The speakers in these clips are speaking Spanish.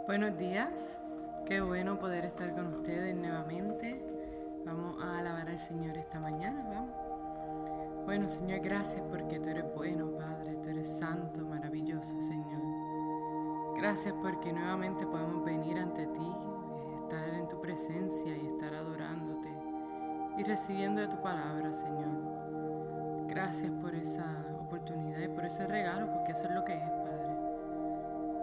Buenos días, qué bueno poder estar con ustedes nuevamente. Vamos a alabar al Señor esta mañana, ¿vamos? Bueno, Señor, gracias porque tú eres bueno, Padre, tú eres santo, maravilloso, Señor. Gracias porque nuevamente podemos venir ante ti, estar en tu presencia y estar adorándote y recibiendo de tu palabra, Señor. Gracias por esa oportunidad y por ese regalo, porque eso es lo que es, Padre.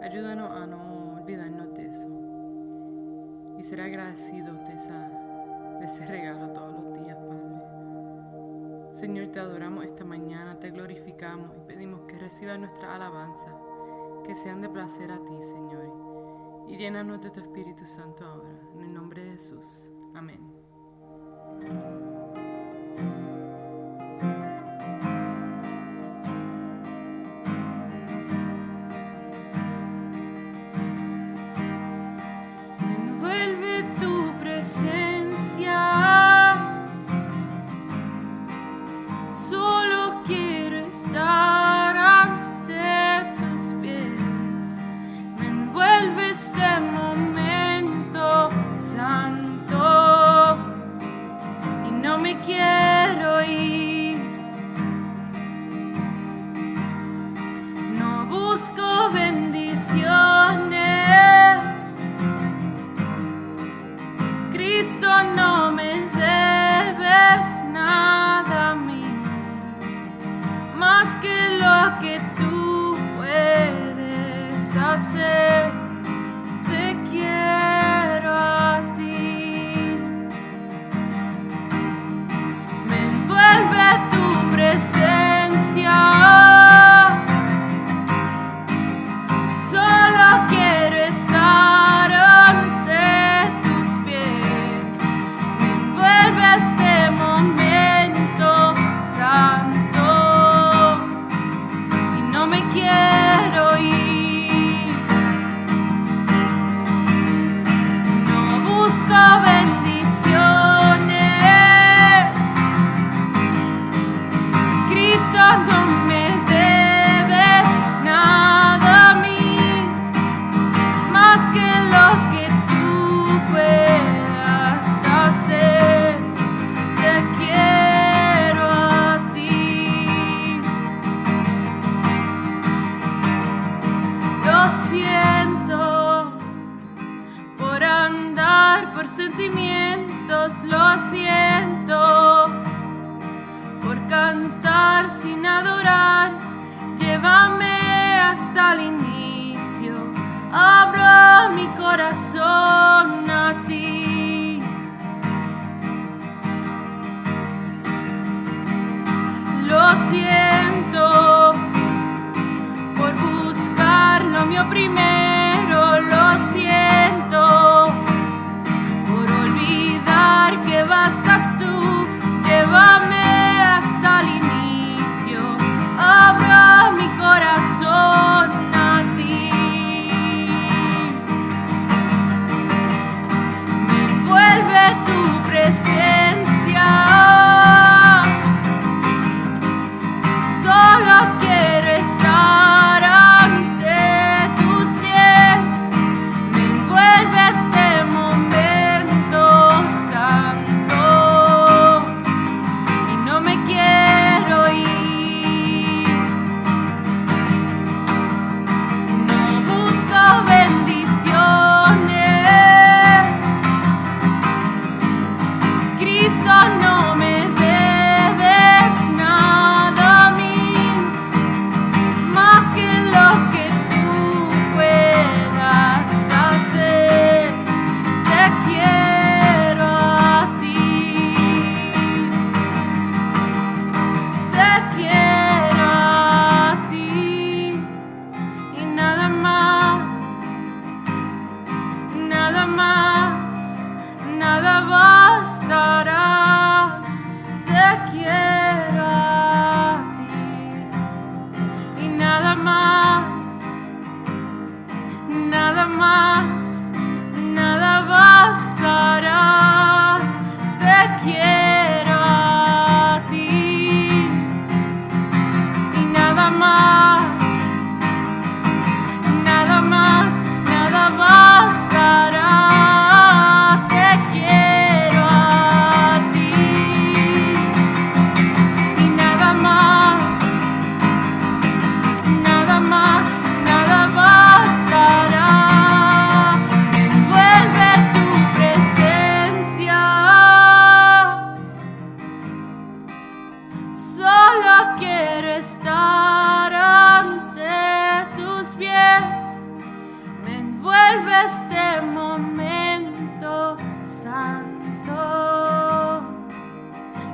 Ayúdanos a no olvidarnos de eso y ser agradecidos de ese regalo todos los días, Padre. Señor, te adoramos esta mañana, te glorificamos y pedimos que recibas nuestra alabanza, que sean de placer a ti, Señor, y llénanos de tu Espíritu Santo ahora, en el nombre de Jesús. Amén. Quiero ir, no busco bendiciones, Cristo, no me debes nada a mí, más que lo que tú puedes hacer. Te quiero a ti. Vuelve tu presencia, solo quiero estar ante tus pies. Envuelve este momento santo y no me quiero ir. No busco bendiciones, no me debes nada a mí, más que lo que tú puedas hacer. Te quiero a ti. Lo siento por andar por sentimientos, lo siento por cantar sin adorar. Llévame hasta el inicio, abro mi corazón a ti. Lo siento por buscar lo mío primero, lo siento por olvidar que bastas tú. Llévame hasta el inicio, abro mi corazón a ti. Me envuelve tu presencia, solo quiero estar ante tus pies. Me envuelve este momento santo, quiero ir. No busco bendiciones, Cristo, no me debes nada a mí, más que lo que tú puedas hacer. Te quiero a ti. Te quiero a ti y nada más, nada más, nada bastará. Te quiero a ti y nada más, nada más, nada bastará. Te quiero a ti. Nada más, nada más, nada más. quiero estar ante tus pies. Me envuelve este momento santo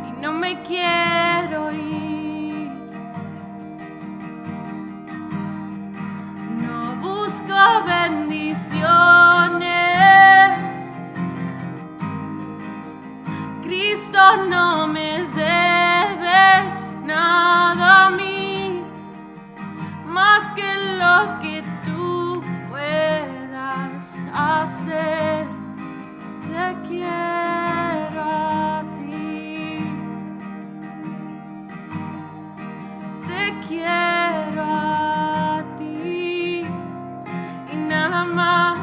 y no me quiero ir. No busco bendiciones. Cristo, no me debes nada a mí, más que lo que tú puedas hacer. Te quiero a ti, te quiero a ti y nada más,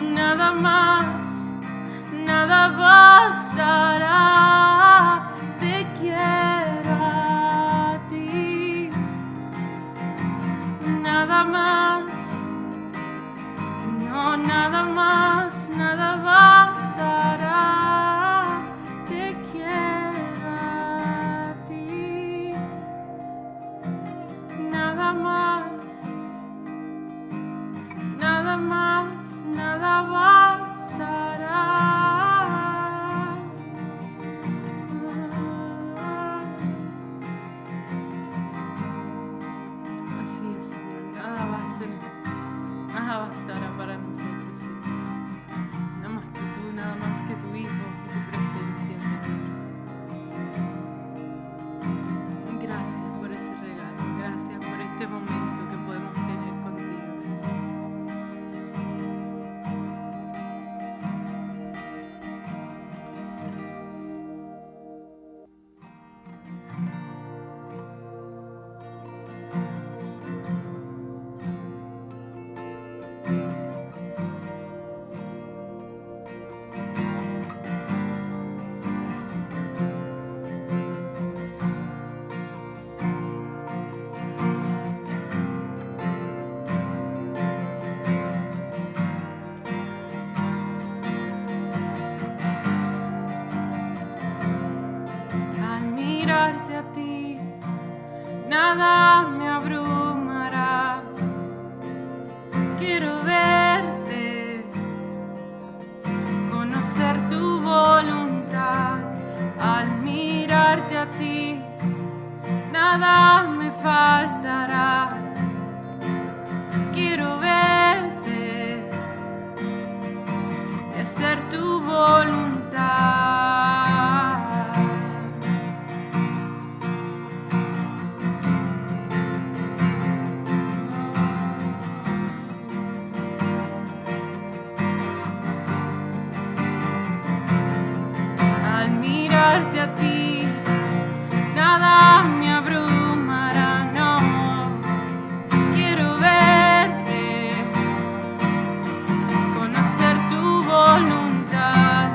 nada más. Nada bastará, te quiero a ti. Nada más, no, nada más, nada bastará, te quiero a ti. Nada más, nada más, nada bastará. Nada bastará para nosotros, Señor. Nada más que tú, nada más que tu Hijo y tu presencia, Señor. Gracias por ese regalo, gracias por este momento que podemos tener contigo, Señor. Mirarte a ti, nada me abrumará. Quiero verte, conocer tu voluntad. Al mirarte a ti, nada me faltará. Quiero verte y hacer tu voluntad. Mirarte a ti, nada me abrumará, no. Quiero verte, conocer tu voluntad.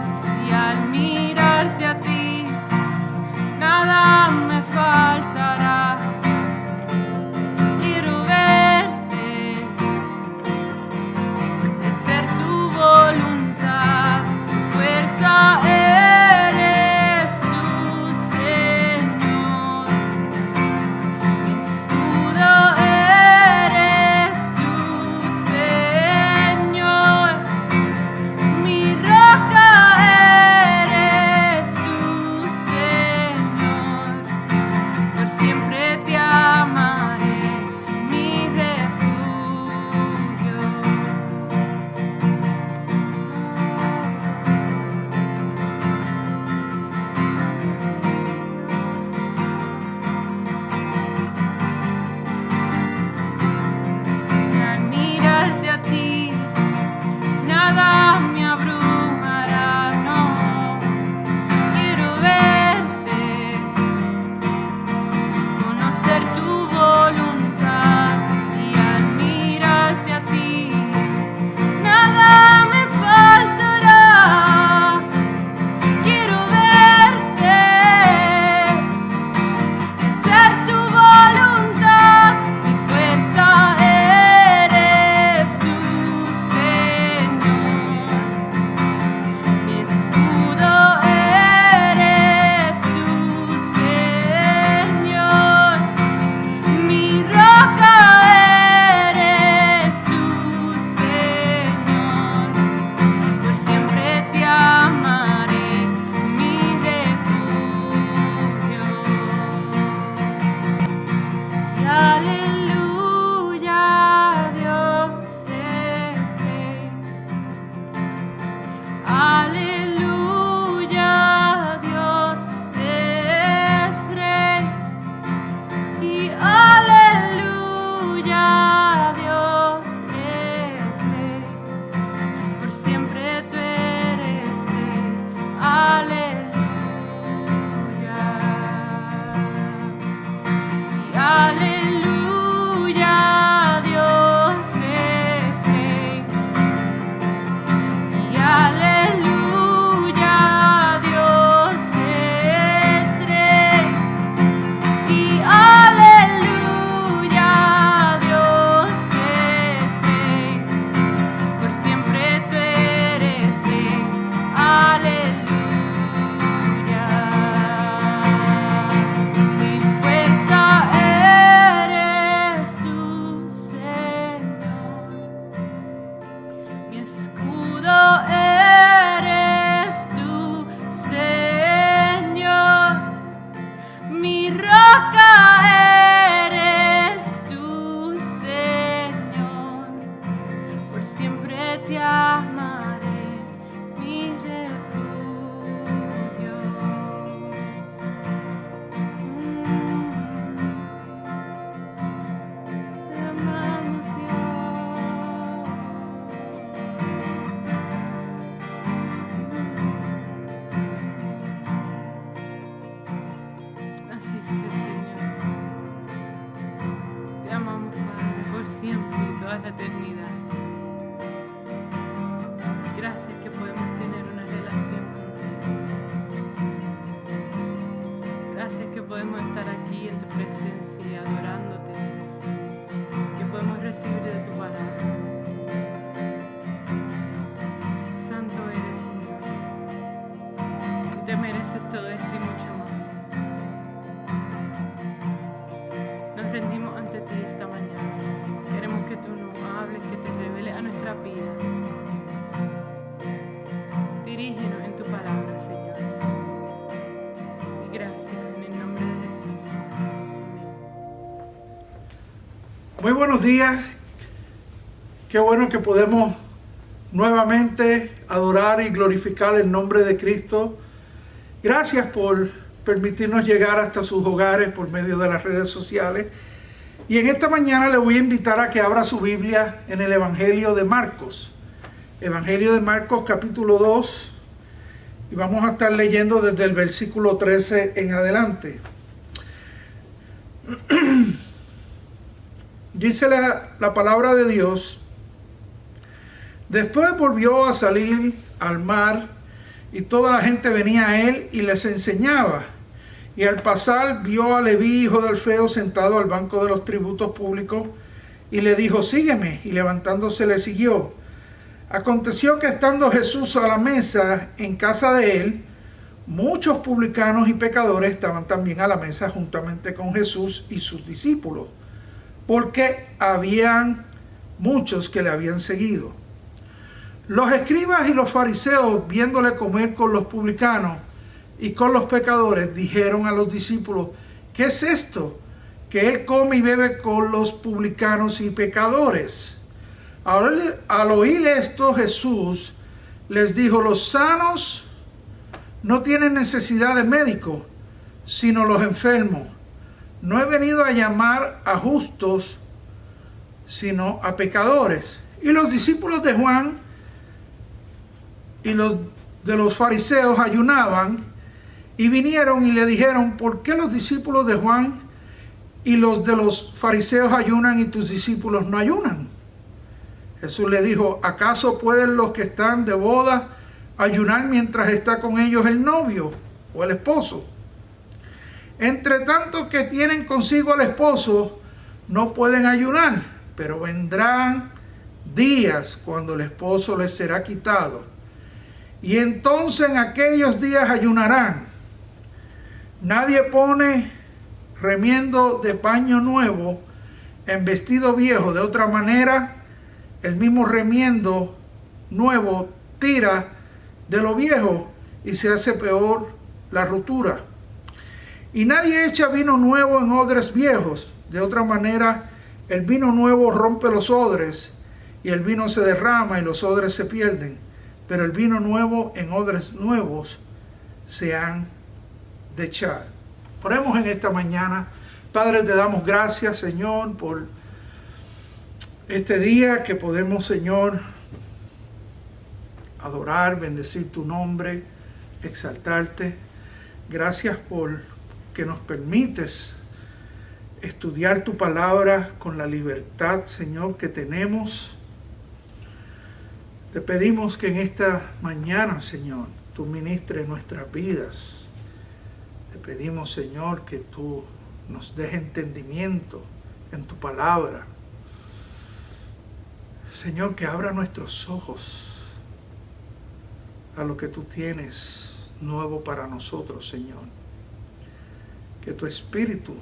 Gracias, Señor. Te amamos, Padre, por siempre y toda la eternidad. Gracias que podemos tener una relación contigo. Gracias que podemos estar aquí en tu presencia y adorándote. Que podemos recibir de tu palabra. Santo eres, Señor. Y te mereces todo esto y mucho más. Nos rendimos ante ti esta mañana. Queremos que tú nos hables, que te reveles a nuestra vida. Dirígenos en tu palabra, Señor. Y gracias en el nombre de Jesús. Amén. Muy buenos días. Qué bueno que podemos nuevamente adorar y glorificar el nombre de Cristo. Gracias por permitirnos llegar hasta sus hogares por medio de las redes sociales. Y en esta mañana le voy a invitar a que abra su Biblia en el Evangelio de Marcos. Evangelio de Marcos capítulo 2. Y vamos a estar leyendo desde el versículo 13 en adelante. Dice la palabra de Dios. Después volvió a salir al mar y toda la gente venía a él y les enseñaba. Y al pasar vio a Leví, hijo de Alfeo, sentado al banco de los tributos públicos y le dijo: sígueme. Y levantándose le siguió. Aconteció que estando Jesús a la mesa en casa de él, muchos publicanos y pecadores estaban también a la mesa juntamente con Jesús y sus discípulos, porque habían muchos que le habían seguido. Los escribas y los fariseos, viéndole comer con los publicanos y con los pecadores, dijeron a los discípulos: ¿qué es esto? Que él come y bebe con los publicanos y pecadores. Al oír esto, Jesús les dijo: los sanos no tienen necesidad de médico, sino los enfermos. No he venido a llamar a justos, sino a pecadores. Y los discípulos de Juan y los de los fariseos ayunaban y vinieron y le dijeron: ¿por qué los discípulos de Juan y los de los fariseos ayunan y tus discípulos no ayunan? Jesús le dijo: ¿acaso pueden los que están de boda ayunar mientras está con ellos el novio o el esposo? Entre tanto que tienen consigo al esposo, no pueden ayunar, pero vendrán días cuando el esposo les será quitado. Y entonces en aquellos días ayunarán. Nadie pone remiendo de paño nuevo en vestido viejo. De otra manera, el mismo remiendo nuevo tira de lo viejo y se hace peor la rotura. Y nadie echa vino nuevo en odres viejos. De otra manera, el vino nuevo rompe los odres y el vino se derrama y los odres se pierden. Pero el vino nuevo en odres nuevos se han de echar. Oremos en esta mañana. Padre, te damos gracias, Señor, por este día que podemos, Señor, adorar, bendecir tu nombre, exaltarte. Gracias por que nos permites estudiar tu palabra con la libertad, Señor, que tenemos. Te pedimos que en esta mañana, Señor, tú ministres nuestras vidas. Te pedimos, Señor, que tú nos des entendimiento en tu palabra. Señor, que abra nuestros ojos a lo que tú tienes nuevo para nosotros, Señor. Que tu Espíritu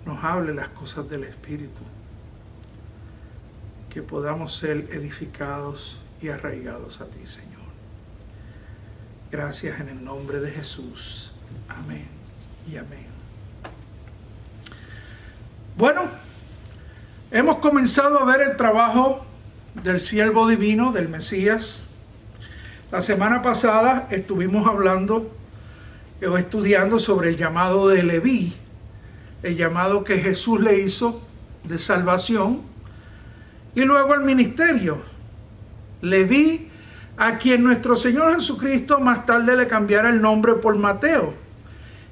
nos hable las cosas del Espíritu. Que podamos ser edificados y arraigados a ti, Señor. Gracias en el nombre de Jesús. Amén y amén. Bueno, hemos comenzado a ver el trabajo del siervo divino, del Mesías. La semana pasada estuvimos hablando o estudiando sobre el llamado de Leví, el llamado que Jesús le hizo de salvación, y luego el ministerio. Leví a quien nuestro Señor Jesucristo más tarde le cambiara el nombre por Mateo,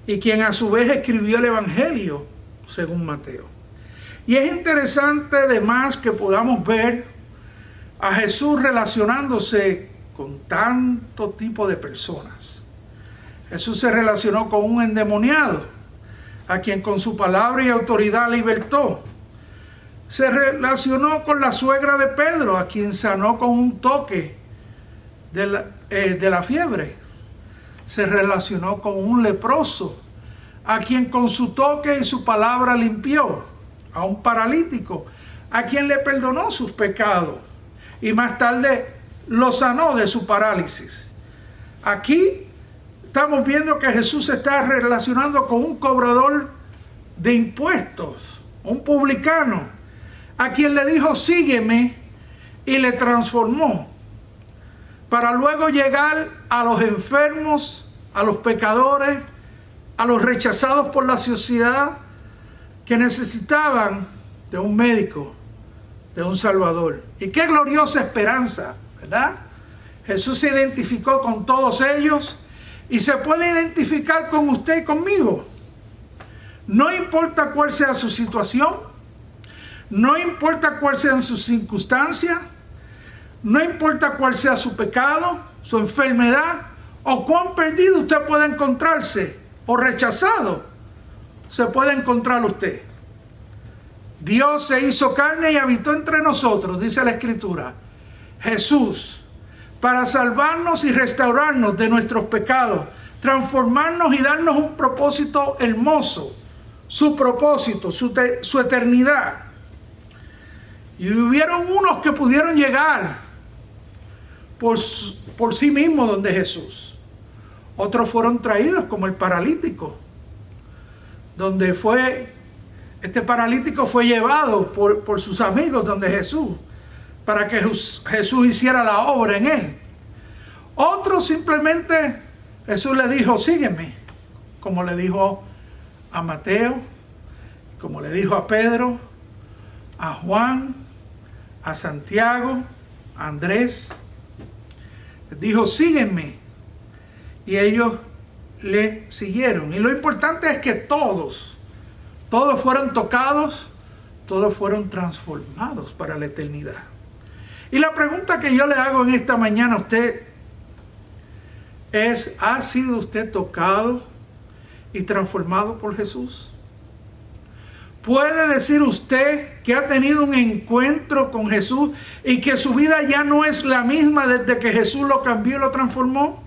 y quien a su vez escribió el Evangelio según Mateo. Y es interesante además que podamos ver a Jesús relacionándose con tanto tipo de personas. Jesús se relacionó con un endemoniado, a quien con su palabra y autoridad libertó. Se relacionó con la suegra de Pedro, a quien sanó con un toque de la fiebre. Se relacionó con un leproso, a quien con su toque y su palabra limpió. A un paralítico, a quien le perdonó sus pecados y más tarde lo sanó de su parálisis. Aquí estamos viendo que Jesús se está relacionando con un cobrador de impuestos, un publicano, a quien le dijo sígueme, y le transformó, para luego llegar a los enfermos, a los pecadores, a los rechazados por la sociedad, que necesitaban de un médico, de un salvador. Y qué gloriosa esperanza, ¿verdad? Jesús se identificó con todos ellos y se puede identificar con usted y conmigo. No importa cuál sea su situación, no importa cuál sean sus circunstancias, no importa cuál sea su pecado, su enfermedad, o cuán perdido usted pueda encontrarse, o rechazado se puede encontrar usted. Dios se hizo carne y habitó entre nosotros, dice la Escritura. Jesús, para salvarnos y restaurarnos de nuestros pecados, transformarnos y darnos un propósito hermoso, su propósito, su eternidad. Y hubieron unos que pudieron llegar por sí mismos donde Jesús. Otros fueron traídos, como el paralítico, donde este paralítico fue llevado por sus amigos donde Jesús, para que Jesús hiciera la obra en él. Otros simplemente Jesús le dijo sígueme, como le dijo a Mateo, como le dijo a Pedro, a Juan, a Santiago, a Andrés. Les dijo sígueme, y ellos le siguieron. Y lo importante es que todos fueron tocados, todos fueron transformados para la eternidad. Y la pregunta que yo le hago en esta mañana a usted es: ¿ha sido usted tocado y transformado por Jesús? ¿Puede decir usted que ha tenido un encuentro con Jesús y que su vida ya no es la misma desde que Jesús lo cambió y lo transformó?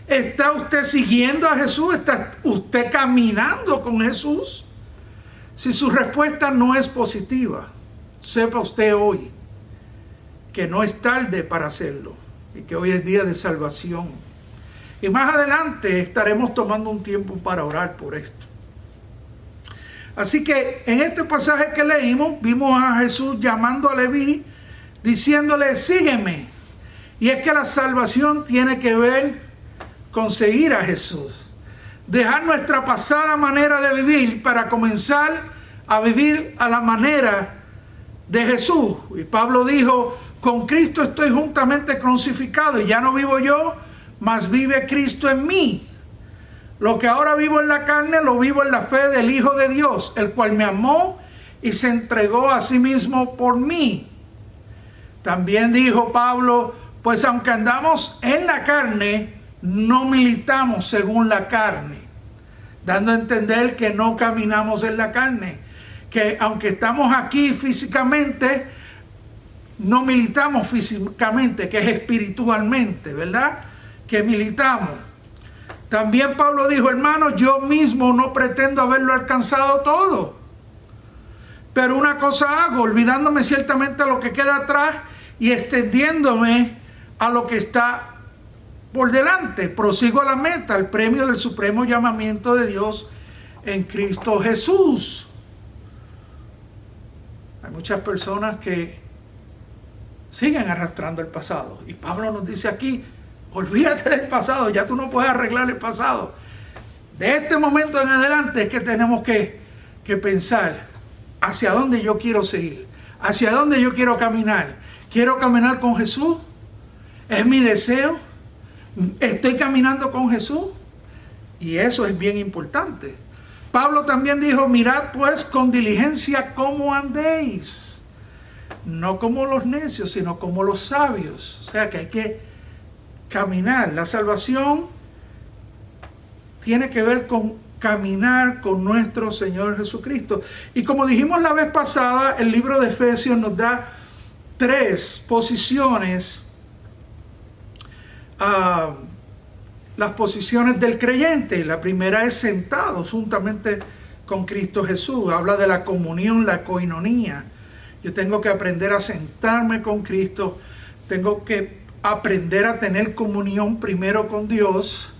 ¿Está usted siguiendo a Jesús? ¿Está usted caminando con Jesús? Si su respuesta no es positiva, sepa usted hoy que no es tarde para hacerlo y que hoy es día de salvación. Y más adelante estaremos tomando un tiempo para orar por esto. Así que en este pasaje que leímos, vimos a Jesús llamando a Leví, diciéndole sígueme. Y es que la salvación tiene que ver con seguir a Jesús, dejar nuestra pasada manera de vivir para comenzar a vivir a la manera de Jesús. Y Pablo dijo: con Cristo estoy juntamente crucificado, y ya no vivo yo, mas vive Cristo en mí. Lo que ahora vivo en la carne, lo vivo en la fe del Hijo de Dios, el cual me amó y se entregó a sí mismo por mí. También dijo Pablo: pues aunque andamos en la carne, no militamos según la carne, dando a entender que no caminamos en la carne, que aunque estamos aquí físicamente, no militamos físicamente, que es espiritualmente, ¿verdad? Que militamos. También Pablo dijo: hermanos, yo mismo no pretendo haberlo alcanzado todo, pero una cosa hago, olvidándome ciertamente de lo que queda atrás y extendiéndome a lo que está por delante, prosigo a la meta, el premio del supremo llamamiento de Dios en Cristo Jesús. Hay muchas personas que siguen arrastrando el pasado, y Pablo nos dice aquí: olvídate del pasado, ya tú no puedes arreglar el pasado. De este momento en adelante es que tenemos que pensar hacia dónde yo quiero seguir, hacia dónde yo quiero caminar. ¿Quiero caminar con Jesús? ¿Es mi deseo? ¿Estoy caminando con Jesús? Y eso es bien importante. Pablo también dijo, mirad pues con diligencia cómo andéis. No como los necios, sino como los sabios. O sea que hay que caminar. La salvación tiene que ver con caminar con nuestro Señor Jesucristo. Y como dijimos la vez pasada, el libro de Efesios nos da 3 posiciones, las posiciones del creyente. La primera es sentados juntamente con Cristo Jesús. Habla de la comunión, la coinonía. Yo tengo que aprender a sentarme con Cristo. Tengo que aprender a tener comunión primero con Dios,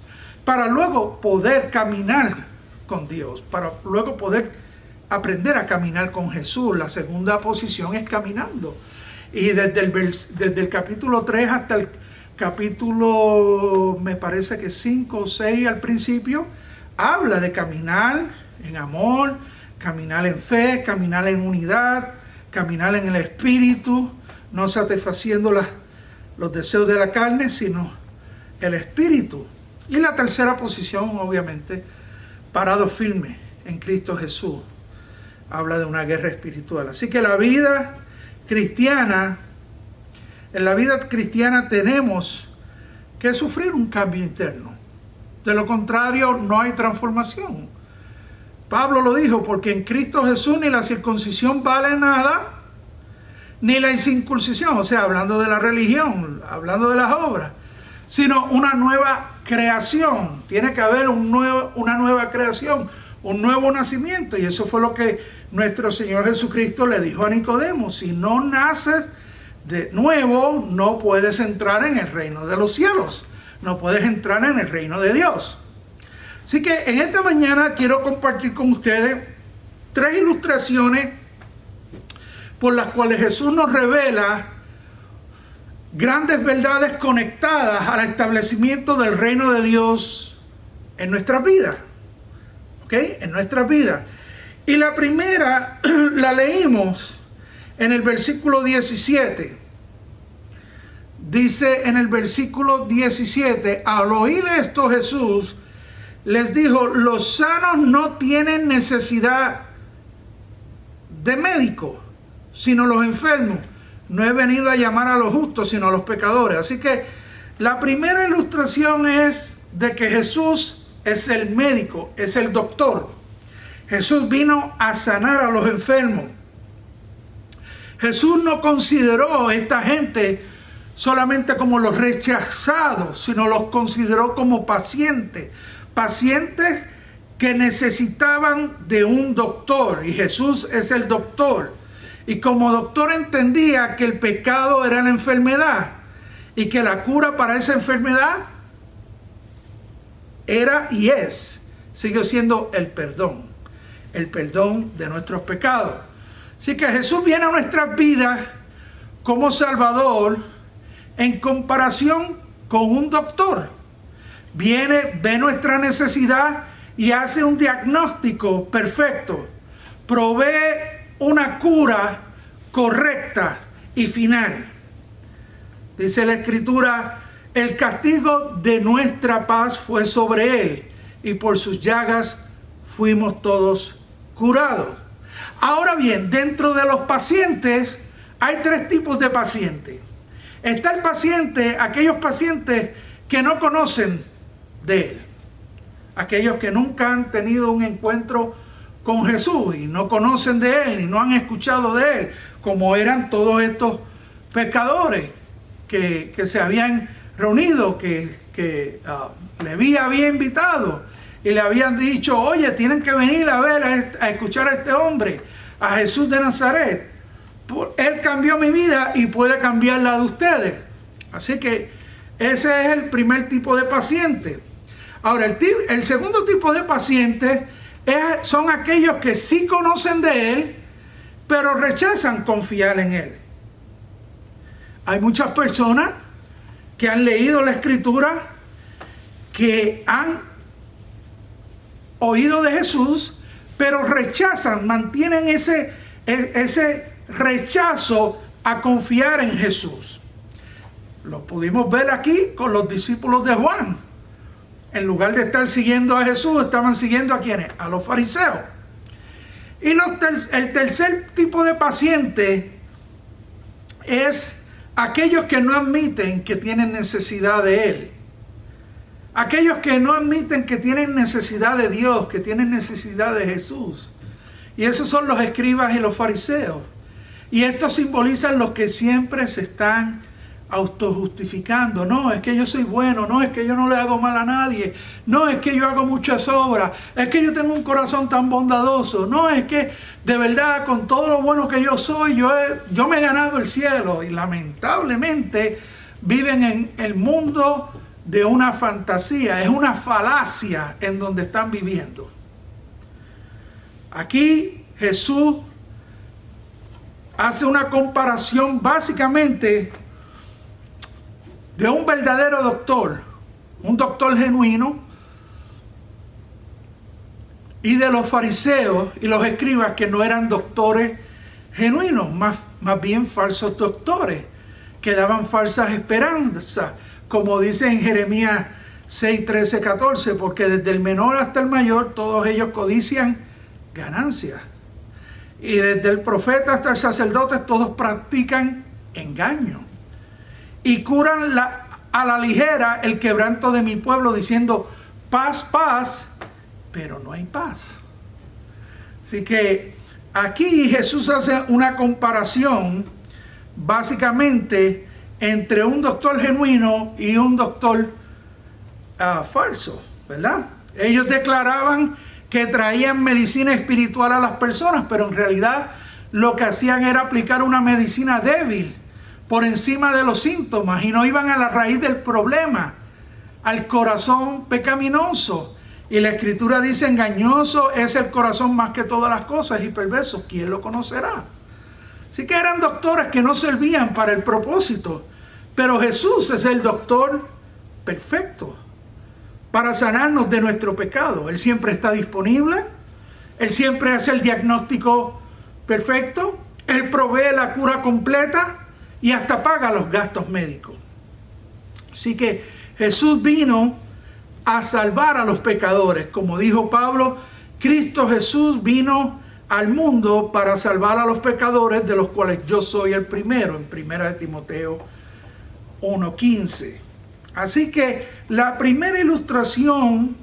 para luego poder caminar con Dios, para luego poder aprender a caminar con Jesús. La segunda posición es caminando. Y desde el capítulo 3 hasta el capítulo, me parece que 5 o 6 al principio, habla de caminar en amor, caminar en fe, caminar en unidad, caminar en el Espíritu, no satisfaciendo los deseos de la carne, sino el Espíritu. Y la tercera posición, obviamente, parado firme en Cristo Jesús. Habla de una guerra espiritual. Así que la vida cristiana, en la vida cristiana tenemos que sufrir un cambio interno. De lo contrario, no hay transformación. Pablo lo dijo, porque en Cristo Jesús ni la circuncisión vale nada, ni la incircuncisión, o sea, hablando de la religión, hablando de las obras, sino una nueva creación. Tiene que haber una nueva creación, un nuevo nacimiento. Y eso fue lo que nuestro Señor Jesucristo le dijo a Nicodemo: si no naces de nuevo, no puedes entrar en el reino de los cielos, no puedes entrar en el reino de Dios. Así que en esta mañana quiero compartir con ustedes 3 ilustraciones por las cuales Jesús nos revela grandes verdades conectadas al establecimiento del reino de Dios en nuestras vidas. ¿Ok? En nuestras vidas. Y la primera la leímos en el versículo 17. Dice en el versículo 17, al oír esto Jesús les dijo: los sanos no tienen necesidad de médico, sino los enfermos. No he venido a llamar a los justos, sino a los pecadores. Así que la primera ilustración es de que Jesús es el médico, es el doctor. Jesús vino a sanar a los enfermos. Jesús no consideró a esta gente solamente como los rechazados, sino los consideró como pacientes. Pacientes que necesitaban de un doctor. Y Jesús es el doctor. Y como doctor entendía que el pecado era la enfermedad y que la cura para esa enfermedad era y sigue siendo el perdón de nuestros pecados. Así que Jesús viene a nuestras vidas como Salvador en comparación con un doctor. Viene, ve nuestra necesidad y hace un diagnóstico perfecto. Provee una cura correcta y final. Dice la Escritura: el castigo de nuestra paz fue sobre él, y por sus llagas fuimos todos curados. Ahora bien, dentro de los pacientes hay 3 tipos de pacientes. Está el paciente, aquellos pacientes que no conocen de él, aquellos que nunca han tenido un encuentro con Jesús y no conocen de él y no han escuchado de él, como eran todos estos pecadores que se habían reunido, que Leví había invitado y le habían dicho: oye, tienen que venir a ver, a escuchar a este hombre, a Jesús de Nazaret. Él cambió mi vida y puede cambiar la de ustedes. Así que ese es el primer tipo de paciente. Ahora, el segundo tipo de pacientes son aquellos que sí conocen de él, pero rechazan confiar en él. Hay muchas personas que han leído la Escritura, que han oído de Jesús, pero rechazan, mantienen ese rechazo a confiar en Jesús. Lo pudimos ver aquí con los discípulos de Juan. En lugar de estar siguiendo a Jesús, estaban siguiendo a ¿quiénes? A los fariseos. Y el tercer tipo de paciente es aquellos que no admiten que tienen necesidad de Él. Aquellos que no admiten que tienen necesidad de Dios, que tienen necesidad de Jesús. Y esos son los escribas y los fariseos. Y estos simbolizan los que siempre se están autojustificando. No, es que yo soy bueno. No, es que yo no le hago mal a nadie. No, es que yo hago muchas obras. Es que yo tengo un corazón tan bondadoso. No, es que de verdad con todo lo bueno que yo soy, yo me he ganado el cielo. Y lamentablemente viven en el mundo de una fantasía. Es una falacia en donde están viviendo. Aquí Jesús hace una comparación básicamente de un verdadero doctor, un doctor genuino, y de los fariseos y los escribas que no eran doctores genuinos, más bien falsos doctores, que daban falsas esperanzas, como dice en Jeremías 6, 13, 14, porque desde el menor hasta el mayor todos ellos codician ganancias. Y desde el profeta hasta el sacerdote todos practican engaño. Y curan a la ligera el quebranto de mi pueblo diciendo paz, paz, pero no hay paz. Así que aquí Jesús hace una comparación básicamente entre un doctor genuino y un doctor falso, ¿verdad? Ellos declaraban que traían medicina espiritual a las personas, pero en realidad lo que hacían era aplicar una medicina débil por encima de los síntomas y no iban a la raíz del problema, al corazón pecaminoso. Y la Escritura dice: engañoso es el corazón más que todas las cosas y perverso, ¿quién lo conocerá? Así que eran doctores que no servían para el propósito, pero Jesús es el doctor perfecto para sanarnos de nuestro pecado. Él siempre está disponible, Él siempre hace el diagnóstico perfecto, Él provee la cura completa y hasta paga los gastos médicos. Así que Jesús vino a salvar a los pecadores. Como dijo Pablo, Cristo Jesús vino al mundo para salvar a los pecadores, de los cuales yo soy el primero, en 1 Timoteo 1:15. Así que la primera ilustración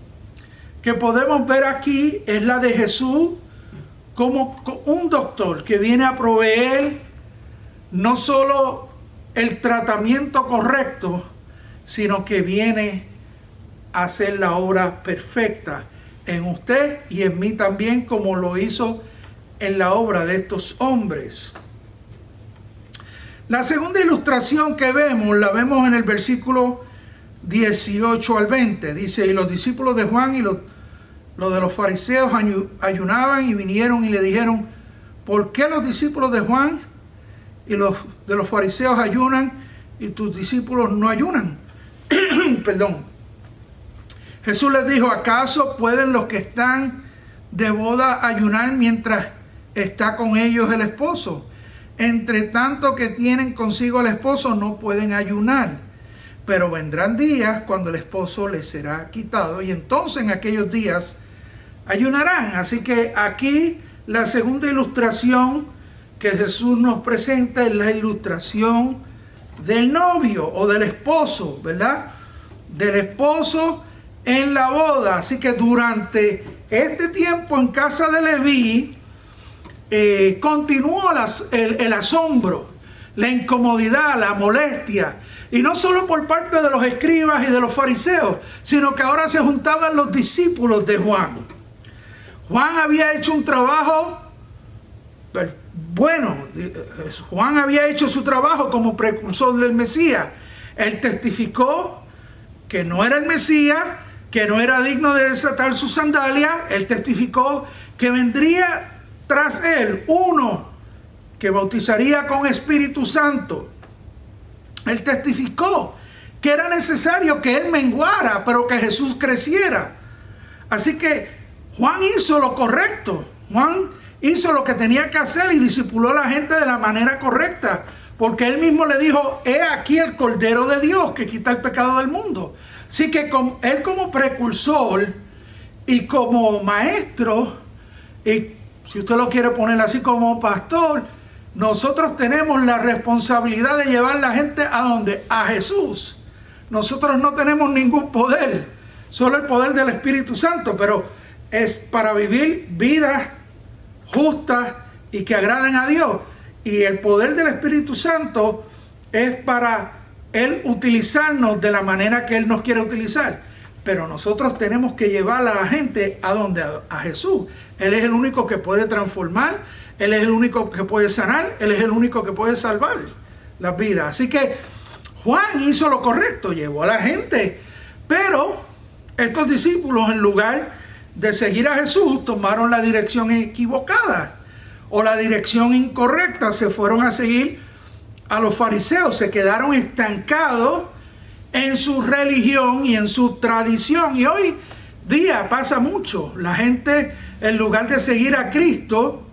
que podemos ver aquí es la de Jesús como un doctor que viene a proveer no solo el tratamiento correcto, sino que viene a hacer la obra perfecta en usted y en mí también, como lo hizo en la obra de estos hombres. La segunda ilustración que vemos, la vemos en el versículo 18 al 20. Dice: y los discípulos de Juan y los de los fariseos ayunaban y vinieron y le dijeron: ¿por qué los discípulos de Juan y los de los fariseos ayunan y tus discípulos no ayunan? Perdón. Jesús les dijo: ¿acaso pueden los que están de boda ayunar mientras está con ellos el esposo? Entre tanto que tienen consigo al esposo no pueden ayunar, pero vendrán días cuando el esposo les será quitado y entonces en aquellos días ayunarán. Así que aquí la segunda ilustración que Jesús nos presenta es la ilustración del novio o del esposo, ¿verdad? Del esposo en la boda. Así que durante este tiempo en casa de Leví continuó el asombro, la incomodidad, la molestia, y no solo por parte de los escribas y de los fariseos, sino que ahora se juntaban los discípulos de Juan. Juan había hecho un trabajo bueno. Juan había hecho su trabajo como precursor del Mesías. Él testificó que no era el Mesías, que no era digno de desatar sus sandalias. Él testificó que vendría tras él uno que bautizaría con Espíritu Santo. Él testificó que era necesario que él menguara, pero que Jesús creciera. Así que Juan hizo lo correcto. Juan hizo lo que tenía que hacer y discipuló a la gente de la manera correcta, porque él mismo le dijo, he aquí el Cordero de Dios que quita el pecado del mundo. Así que él como precursor y como maestro, y si usted lo quiere poner así como pastor, nosotros tenemos la responsabilidad de llevar a la gente ¿a dónde? A Jesús. Nosotros no tenemos ningún poder, solo el poder del Espíritu Santo, pero es para vivir vidas justas y que agraden a Dios. Y el poder del Espíritu Santo es para Él utilizarnos de la manera que Él nos quiere utilizar. Pero nosotros tenemos que llevar a la gente ¿a dónde? A Jesús. Él es el único que puede transformar, Él es el único que puede sanar, Él es el único que puede salvar las vidas. Así que Juan hizo lo correcto, llevó a la gente. Pero estos discípulos, en lugar de seguir a Jesús, tomaron la dirección equivocada o la dirección incorrecta. Se fueron a seguir a los fariseos, se quedaron estancados en su religión y en su tradición. Y hoy día pasa mucho. La gente, en lugar de seguir a Cristo,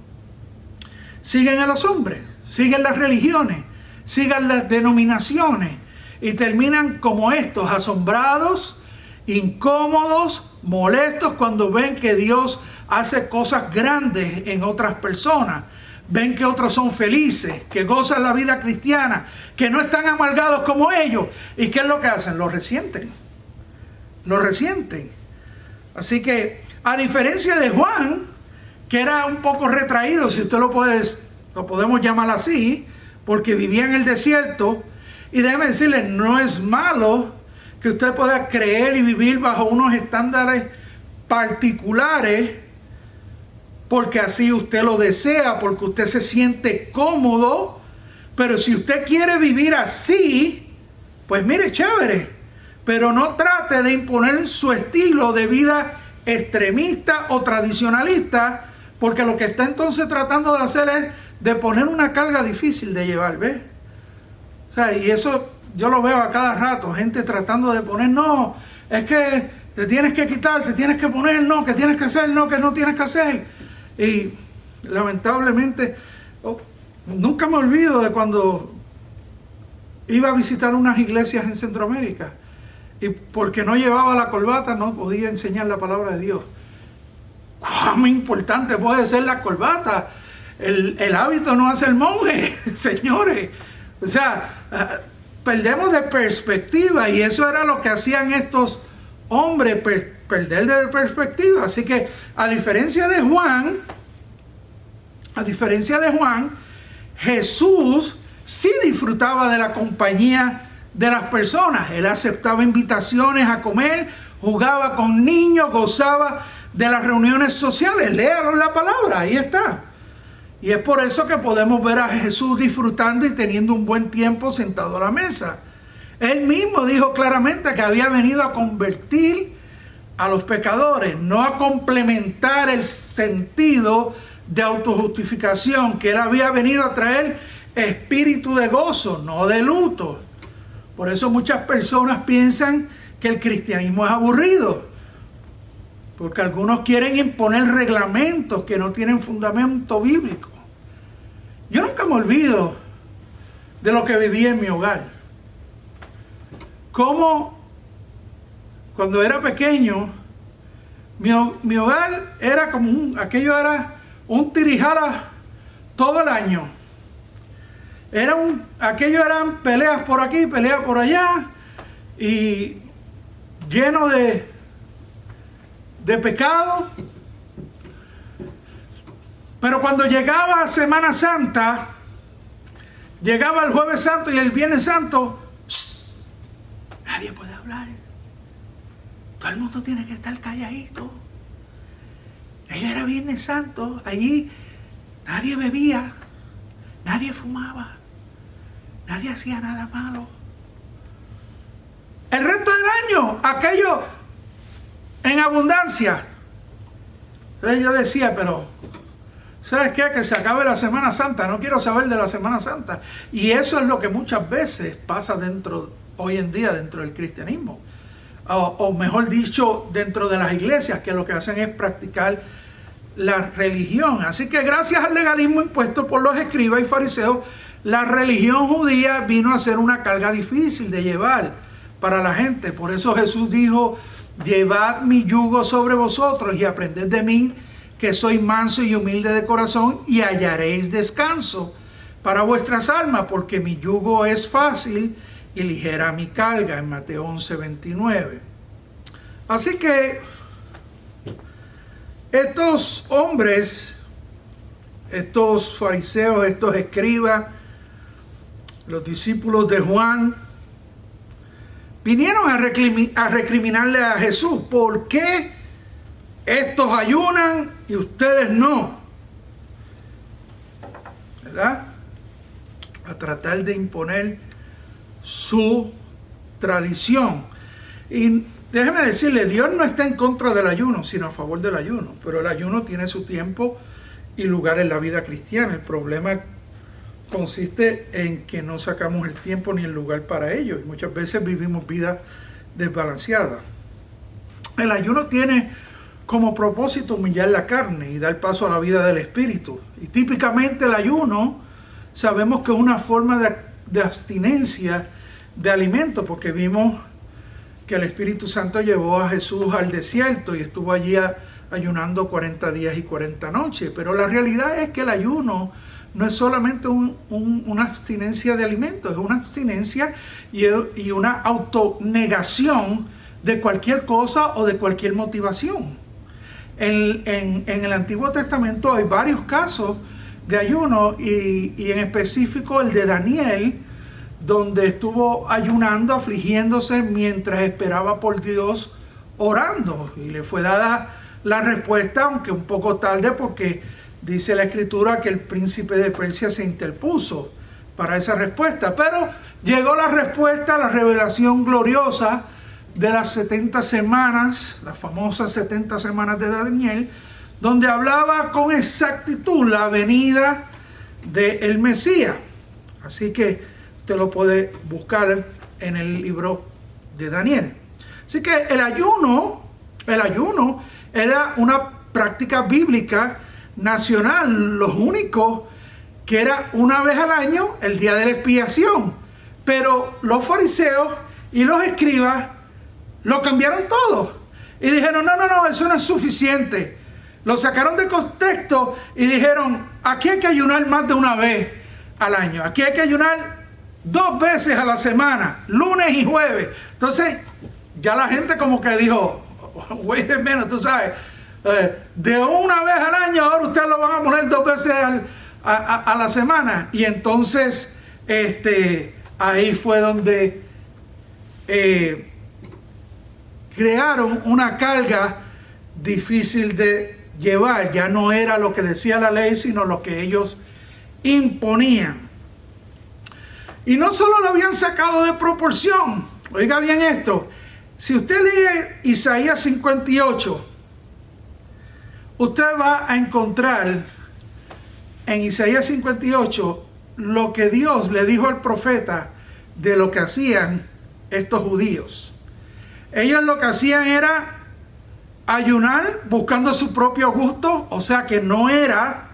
siguen a los hombres, siguen las religiones, siguen las denominaciones y terminan como estos, asombrados, incómodos, molestos cuando ven que Dios hace cosas grandes en otras personas. Ven que otros son felices, que gozan la vida cristiana, que no están amargados como ellos. ¿Y qué es lo que hacen? Lo resienten. Lo resienten. Así que, a diferencia de Juan, que era un poco retraído, si usted lo podemos llamar así, porque vivía en el desierto, y déjeme decirle, no es malo que usted pueda creer y vivir bajo unos estándares particulares, porque así usted lo desea, porque usted se siente cómodo. Pero si usted quiere vivir así, pues mire, chévere, pero no trate de imponer su estilo de vida extremista o tradicionalista, porque lo que está entonces tratando de hacer es de poner una carga difícil de llevar, ¿ves? O sea, y eso yo lo veo a cada rato, gente tratando de poner, no, es que te tienes que quitar, te tienes que poner, no, que tienes que hacer, no, que no tienes que hacer. Y lamentablemente, nunca me olvido de cuando iba a visitar unas iglesias en Centroamérica y porque no llevaba la corbata no podía enseñar la palabra de Dios. ¿Cuán importante puede ser la corbata? El hábito no hace el monje, señores. O sea, perdemos de perspectiva, y eso era lo que hacían estos hombres, perder de perspectiva. Así que a diferencia de Juan, Jesús sí disfrutaba de la compañía de las personas. Él aceptaba invitaciones a comer, jugaba con niños, gozaba de las reuniones sociales. Léalo en la palabra, ahí está. Y es por eso que podemos ver a Jesús disfrutando y teniendo un buen tiempo sentado a la mesa. Él mismo dijo claramente que había venido a convertir a los pecadores, no a complementar el sentido de autojustificación, que Él había venido a traer espíritu de gozo, no de luto. Por eso muchas personas piensan que el cristianismo es aburrido, porque algunos quieren imponer reglamentos que no tienen fundamento bíblico. Yo nunca me olvido de lo que viví en mi hogar. Cómo cuando era pequeño, mi hogar era como aquello era un tirijara todo el año. Aquello eran peleas por aquí, peleas por allá, y lleno de pecado. Pero cuando llegaba Semana Santa, llegaba el Jueves Santo y el Viernes Santo, nadie puede hablar. Todo el mundo tiene que estar calladito. Ella era Viernes Santo, allí nadie bebía, nadie fumaba, nadie hacía nada malo. El resto del año, aquello en abundancia. Entonces yo decía, pero ¿sabes qué? Que se acabe la Semana Santa, no quiero saber de la Semana Santa. Y eso es lo que muchas veces pasa hoy en día dentro del cristianismo. O mejor dicho, dentro de las iglesias, que lo que hacen es practicar la religión. Así que gracias al legalismo impuesto por los escribas y fariseos, la religión judía vino a ser una carga difícil de llevar para la gente. Por eso Jesús dijo: llevad mi yugo sobre vosotros y aprended de mí, que soy manso y humilde de corazón, y hallaréis descanso para vuestras almas, porque mi yugo es fácil y ligera mi carga, en Mateo 11:29. Así que estos hombres, estos fariseos, estos escribas, los discípulos de Juan, vinieron a recriminarle a Jesús: ¿por qué estos ayunan y ustedes no? ¿Verdad? A tratar de imponer su tradición. Y déjeme decirle, Dios no está en contra del ayuno, sino a favor del ayuno. Pero el ayuno tiene su tiempo y lugar en la vida cristiana. El problema consiste en que no sacamos el tiempo ni el lugar para ello, y muchas veces vivimos vidas desbalanceadas. El ayuno tiene como propósito humillar la carne y dar paso a la vida del espíritu. Y típicamente el ayuno sabemos que es una forma de abstinencia de alimentos, porque vimos que el Espíritu Santo llevó a Jesús al desierto y estuvo allí ayunando 40 días y 40 noches. Pero la realidad es que el ayuno no es solamente una abstinencia de alimentos, es una abstinencia y una autonegación de cualquier cosa o de cualquier motivación. En el Antiguo Testamento hay varios casos de ayuno, y en específico el de Daniel, donde estuvo ayunando, afligiéndose mientras esperaba por Dios, orando, y le fue dada la respuesta, aunque un poco tarde, porque dice la Escritura que el príncipe de Persia se interpuso para esa respuesta. Pero llegó la respuesta, la revelación gloriosa de las 70 semanas, las famosas 70 semanas de Daniel, donde hablaba con exactitud la venida del Mesías. Así que usted lo puede buscar en el libro de Daniel. Así que el ayuno era una práctica bíblica nacional. Los únicos que era una vez al año, el día de la expiación. Pero los fariseos y los escribas lo cambiaron todo y dijeron: no, eso no es suficiente. Lo sacaron de contexto y dijeron: aquí hay que ayunar más de una vez al año, aquí hay que ayunar 2 veces a la semana, lunes y jueves. Entonces ya la gente como que dijo: wait a minute, tú sabes, de una vez al año ahora ustedes lo van a poner 2 veces a la semana. Y entonces ahí fue donde crearon una carga difícil de llevar. Ya no era lo que decía la ley, sino lo que ellos imponían. Y no solo lo habían sacado de proporción. Oiga bien esto: si usted lee Isaías 58, usted va a encontrar en Isaías 58 lo que Dios le dijo al profeta de lo que hacían estos judíos. Ellos lo que hacían era ayunar buscando su propio gusto, o sea que no era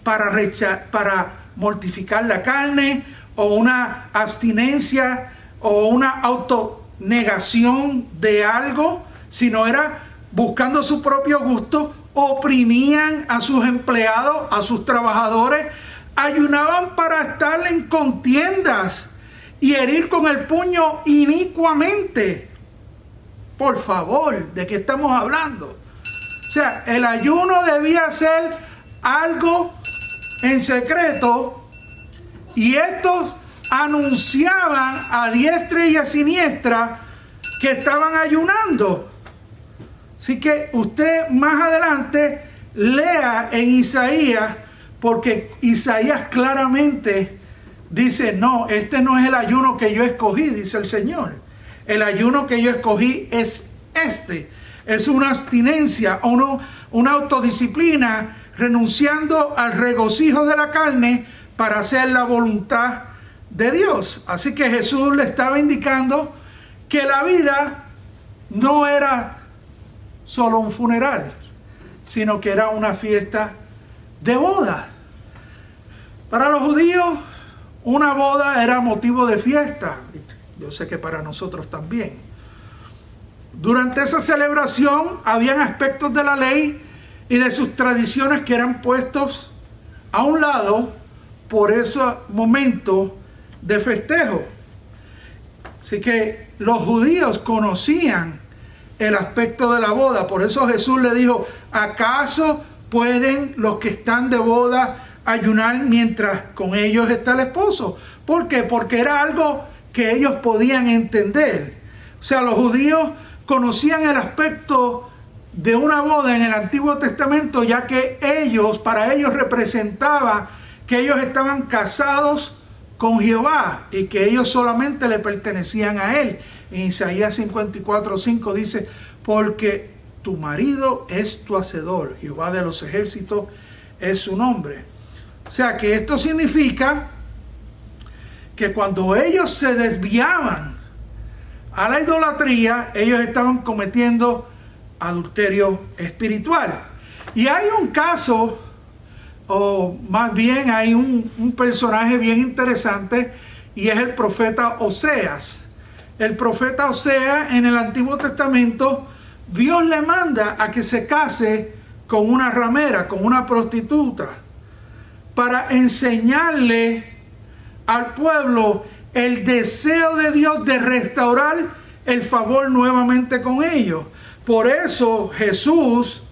para mortificar la carne, o una abstinencia, o una autonegación de algo, sino era buscando su propio gusto. Oprimían a sus empleados, a sus trabajadores, ayunaban para estar en contiendas y herir con el puño inicuamente. Por favor, ¿de qué estamos hablando? O sea, el ayuno debía ser algo en secreto, y estos anunciaban a diestra y a siniestra que estaban ayunando. Así que usted más adelante lea en Isaías, porque Isaías claramente dice: no, este no es el ayuno que yo escogí, dice el Señor. El ayuno que yo escogí es este. Es una abstinencia, una autodisciplina, renunciando al regocijo de la carne para hacer la voluntad de Dios. Así que Jesús le estaba indicando que la vida no era solo un funeral, sino que era una fiesta de boda. Para los judíos, una boda era motivo de fiesta. Yo sé que para nosotros también. Durante esa celebración habían aspectos de la ley y de sus tradiciones que eran puestos a un lado por ese momento de festejo. Así que los judíos conocían el aspecto de la boda. Por eso Jesús le dijo, ¿acaso pueden los que están de boda ayunar mientras con ellos está el esposo? ¿Por qué? Porque era algo que ellos podían entender. O sea, los judíos conocían el aspecto de una boda en el Antiguo Testamento, ya que para ellos representaba que ellos estaban casados con Jehová y que ellos solamente le pertenecían a él. En Isaías 54:5 dice, porque tu marido es tu hacedor, Jehová de los ejércitos es su nombre. O sea que esto significa que cuando ellos se desviaban a la idolatría, ellos estaban cometiendo adulterio espiritual. Y hay un caso, o más bien hay un personaje bien interesante, y es el profeta Oseas. El profeta Oseas en el Antiguo Testamento, Dios le manda a que se case con una ramera, con una prostituta, para enseñarle al pueblo el deseo de Dios de restaurar el favor nuevamente con ellos. Por eso Jesús,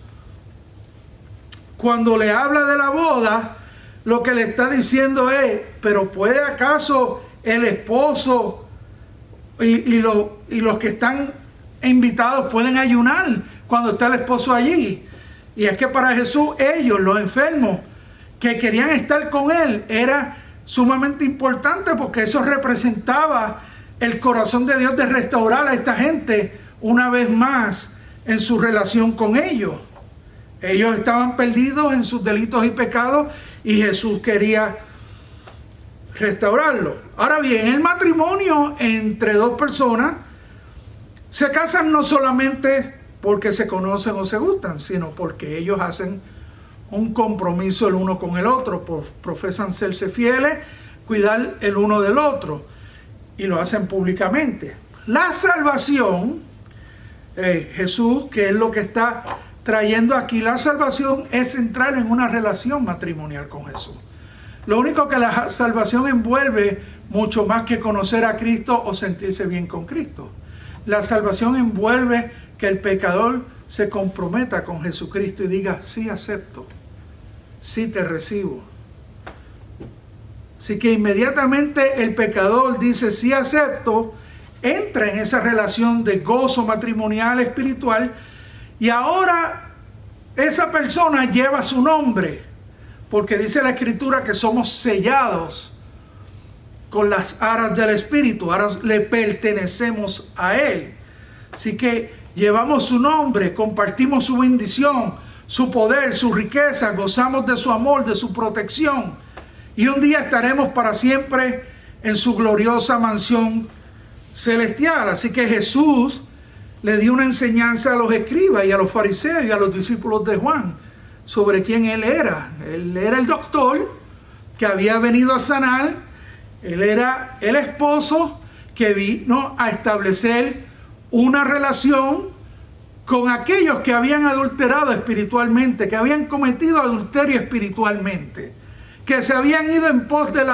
cuando le habla de la boda, lo que le está diciendo es, pero ¿puede acaso el esposo y los que están invitados pueden ayunar cuando está el esposo allí? Y es que para Jesús, ellos, los enfermos que querían estar con él, era sumamente importante, porque eso representaba el corazón de Dios de restaurar a esta gente una vez más en su relación con ellos. Ellos estaban perdidos en sus delitos y pecados y Jesús quería restaurarlo. Ahora bien, el matrimonio entre dos personas se casan no solamente porque se conocen o se gustan, sino porque ellos hacen un compromiso el uno con el otro, profesan serse fieles, cuidar el uno del otro, y lo hacen públicamente. La salvación, Jesús, que es lo que está trayendo aquí, la salvación es entrar en una relación matrimonial con Jesús. Lo único que la salvación envuelve, mucho más que conocer a Cristo o sentirse bien con Cristo. La salvación envuelve que el pecador se comprometa con Jesucristo y diga, sí acepto, sí te recibo. Así que inmediatamente el pecador dice, sí acepto, entra en esa relación de gozo matrimonial espiritual, y ahora esa persona lleva su nombre, porque dice la Escritura que somos sellados con las aras del Espíritu, ahora le pertenecemos a Él. Así que llevamos su nombre, compartimos su bendición, su poder, su riqueza, gozamos de su amor, de su protección, y un día estaremos para siempre en su gloriosa mansión celestial. Así que Jesús le dio una enseñanza a los escribas y a los fariseos y a los discípulos de Juan sobre quién él era. Él era el doctor que había venido a sanar. Él era el esposo que vino a establecer una relación con aquellos que habían adulterado espiritualmente, que habían cometido adulterio espiritualmente, que se habían ido en pos de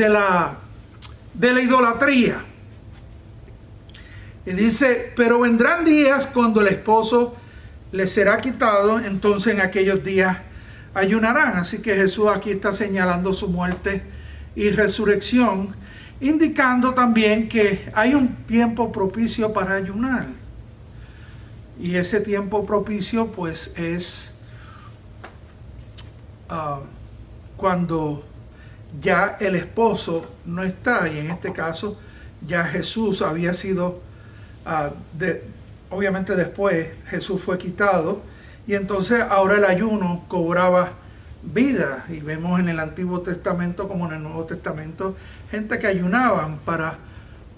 la idolatría. Y dice, pero vendrán días cuando el esposo les será quitado, entonces en aquellos días ayunarán. Así que Jesús aquí está señalando su muerte y resurrección, indicando también que hay un tiempo propicio para ayunar. Y ese tiempo propicio pues es cuando ya el esposo no está, y en este caso ya Jesús había sido obviamente después Jesús fue quitado, y entonces ahora el ayuno cobraba vida. Y vemos en el Antiguo Testamento como en el Nuevo Testamento gente que ayunaban para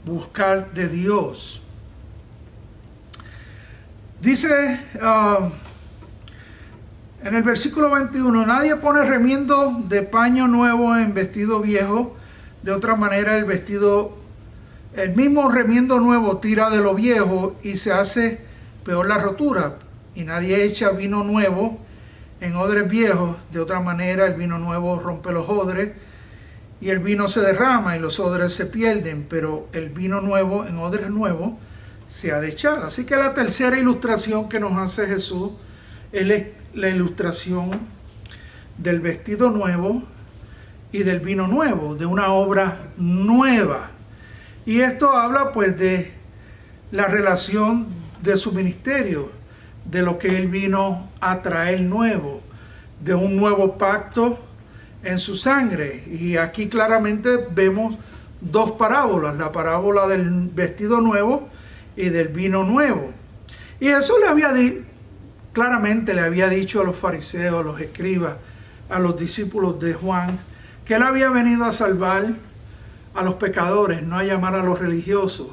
buscar de Dios. Dice En el versículo 21, nadie pone remiendo de paño nuevo en vestido viejo. De otra manera, el mismo remiendo nuevo tira de lo viejo y se hace peor la rotura. Y nadie echa vino nuevo en odres viejos. De otra manera, el vino nuevo rompe los odres y el vino se derrama y los odres se pierden. Pero el vino nuevo en odres nuevos se ha de echar. Así que la tercera ilustración que nos hace Jesús es la ilustración del vestido nuevo y del vino nuevo, de una obra nueva. Y esto habla pues de la relación de su ministerio, de lo que él vino a traer nuevo, de un nuevo pacto en su sangre. Y aquí claramente vemos dos parábolas, la parábola del vestido nuevo y del vino nuevo. Y Jesús claramente le había dicho a los fariseos, a los escribas, a los discípulos de Juan, que él había venido a salvar a los pecadores, no a llamar a los religiosos,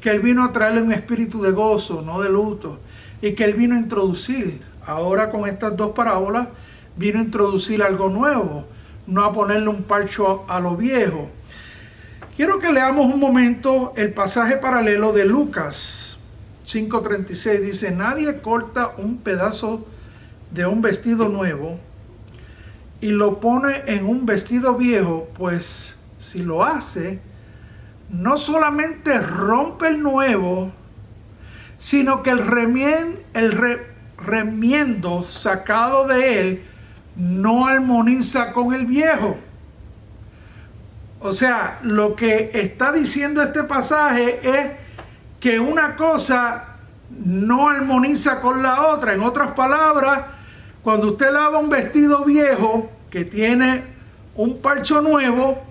que él vino a traerle un espíritu de gozo, no de luto, y que él vino a introducir, ahora con estas dos parábolas, vino a introducir algo nuevo, no a ponerle un parcho a lo viejo. Quiero que leamos un momento el pasaje paralelo de Lucas 5:36. Dice, nadie corta un pedazo de un vestido nuevo y lo pone en un vestido viejo, pues si lo hace, no solamente rompe el nuevo, sino que el remiendo sacado de él no armoniza con el viejo. O sea, lo que está diciendo este pasaje es que una cosa no armoniza con la otra. En otras palabras, cuando usted lava un vestido viejo que tiene un parcho nuevo,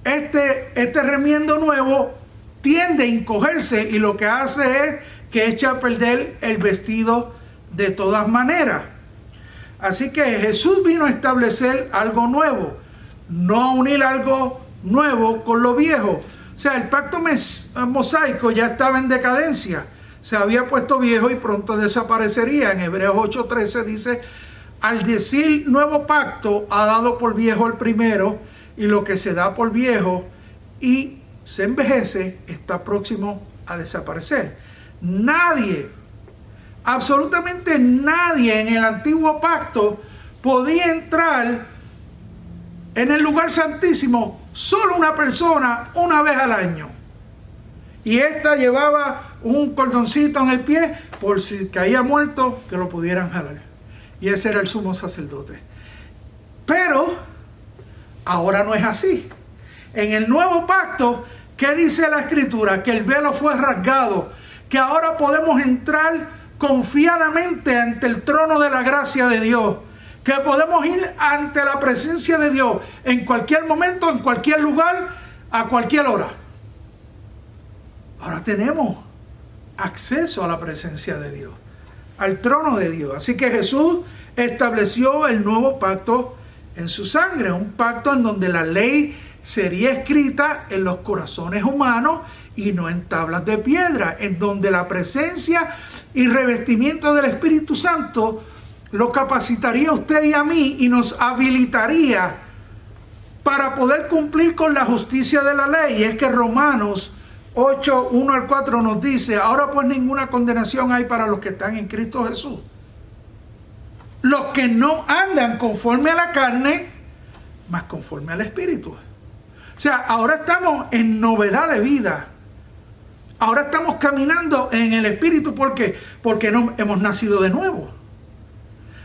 este remiendo nuevo tiende a encogerse y lo que hace es que echa a perder el vestido de todas maneras. Así que Jesús vino a establecer algo nuevo, no a unir algo nuevo con lo viejo. O sea, el pacto mosaico ya estaba en decadencia, se había puesto viejo y pronto desaparecería. En Hebreos 8:13 dice, al decir nuevo pacto, ha dado por viejo el primero, y lo que se da por viejo y se envejece está próximo a desaparecer. Nadie, absolutamente nadie en el antiguo pacto podía entrar en el lugar santísimo, solo una persona una vez al año. Y esta llevaba un cordoncito en el pie por si caía muerto que lo pudieran jalar. Y ese era el sumo sacerdote. Pero ahora no es así. En el nuevo pacto, ¿qué dice la Escritura? Que el velo fue rasgado, que ahora podemos entrar confiadamente ante el trono de la gracia de Dios, que podemos ir ante la presencia de Dios en cualquier momento, en cualquier lugar, a cualquier hora. Ahora tenemos acceso a la presencia de Dios, al trono de Dios. Así que Jesús estableció el nuevo pacto en su sangre, un pacto en donde la ley sería escrita en los corazones humanos y no en tablas de piedra, en donde la presencia y revestimiento del Espíritu Santo lo capacitaría a usted y a mí y nos habilitaría para poder cumplir con la justicia de la ley. Y es que Romanos 8, 1 al 4 nos dice, ahora pues ninguna condenación hay para los que están en Cristo Jesús, los que no andan conforme a la carne, mas conforme al Espíritu. O sea, ahora estamos en novedad de vida. Ahora estamos caminando en el Espíritu. ¿Por qué? Porque no hemos nacido de nuevo.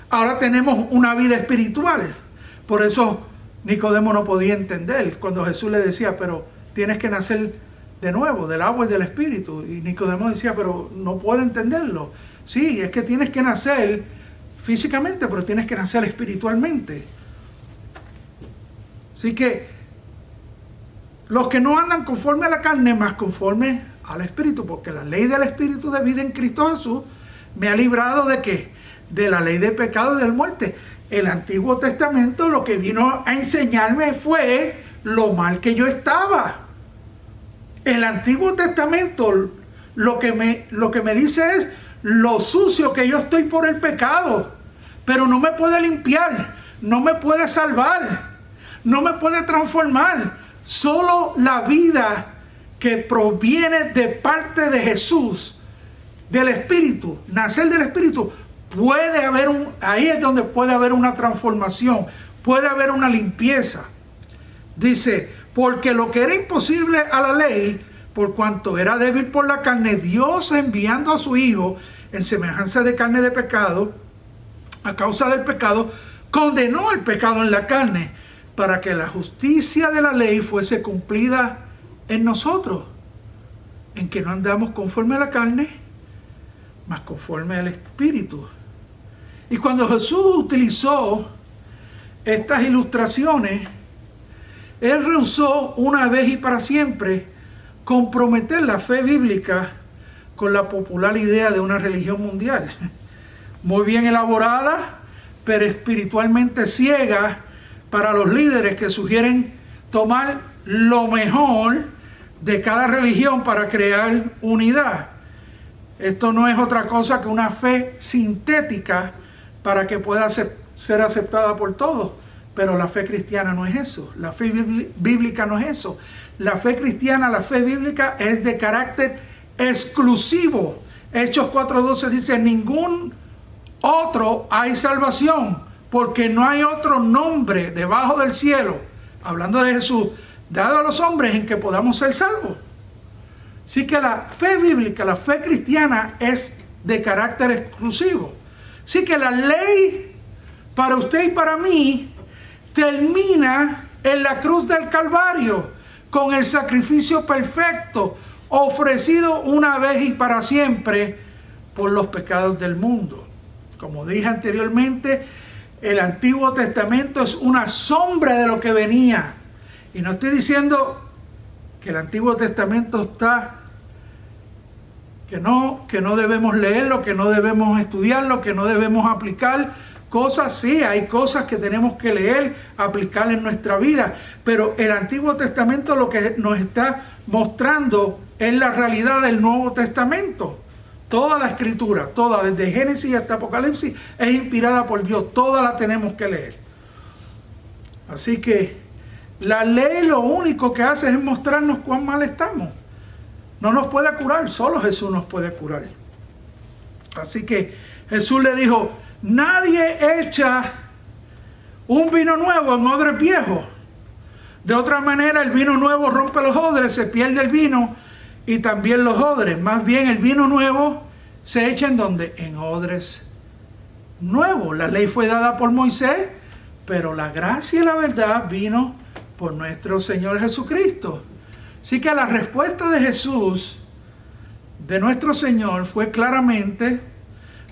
Ahora tenemos una vida espiritual. Por eso Nicodemo no podía entender cuando Jesús le decía, pero tienes que nacer de nuevo, del agua y del Espíritu. Y Nicodemo decía, pero no puedo entenderlo. Sí, es que tienes que nacer físicamente, pero tienes que nacer espiritualmente. Así que los que no andan conforme a la carne, más conforme al Espíritu, porque la ley del Espíritu de vida en Cristo Jesús me ha librado ¿de qué? De la ley del pecado y de la muerte. El Antiguo Testamento lo que vino a enseñarme fue lo mal que yo estaba. El Antiguo Testamento lo que me dice es lo sucio que yo estoy por el pecado. pero no me puede limpiar, no me puede salvar, no me puede transformar. Solo la vida que proviene de parte de Jesús, del Espíritu, nacer del Espíritu, puede haber ahí es donde puede haber una transformación, puede haber una limpieza. Dice, porque lo que era imposible a la ley, por cuanto era débil por la carne, Dios enviando a su Hijo en semejanza de carne de pecado, a causa del pecado, condenó el pecado en la carne, para que la justicia de la ley fuese cumplida en nosotros, en que no andamos conforme a la carne, mas conforme al Espíritu. Y cuando Jesús utilizó estas ilustraciones, Él rehusó una vez y para siempre comprometer la fe bíblica con la popular idea de una religión mundial, muy bien elaborada, pero espiritualmente ciega para los líderes que sugieren tomar lo mejor de cada religión para crear unidad. Esto no es otra cosa que una fe sintética para que pueda ser aceptada por todos. Pero la fe cristiana no es eso. La fe bíblica no es eso. La fe cristiana, la fe bíblica es de carácter exclusivo. Hechos 4:12 dice, ningún otro hay salvación, porque no hay otro nombre debajo del cielo, hablando de Jesús, dado a los hombres en que podamos ser salvos. Así que la fe bíblica, la fe cristiana es de carácter exclusivo. Así que la ley para usted y para mí termina en la cruz del Calvario con el sacrificio perfecto ofrecido una vez y para siempre por los pecados del mundo. Como dije anteriormente, el Antiguo Testamento es una sombra de lo que venía. Y no estoy diciendo que el Antiguo Testamento está, que no debemos leerlo, que no debemos estudiarlo, que no debemos aplicar cosas. Sí, hay cosas que tenemos que leer, aplicar en nuestra vida. Pero el Antiguo Testamento lo que nos está mostrando es la realidad del Nuevo Testamento. Toda la escritura, toda, desde Génesis hasta Apocalipsis, es inspirada por Dios. Toda la tenemos que leer. Así que la ley lo único que hace es mostrarnos cuán mal estamos. No nos puede curar, solo Jesús nos puede curar. Así que Jesús le dijo, nadie echa un vino nuevo en odres viejos. De otra manera, el vino nuevo rompe los odres, se pierde el vino y también los odres. Más bien el vino nuevo se echa en donde, en odres nuevos. La ley fue dada por Moisés, pero la gracia y la verdad vino por nuestro Señor Jesucristo. Así que la respuesta de Jesús, de nuestro Señor, fue claramente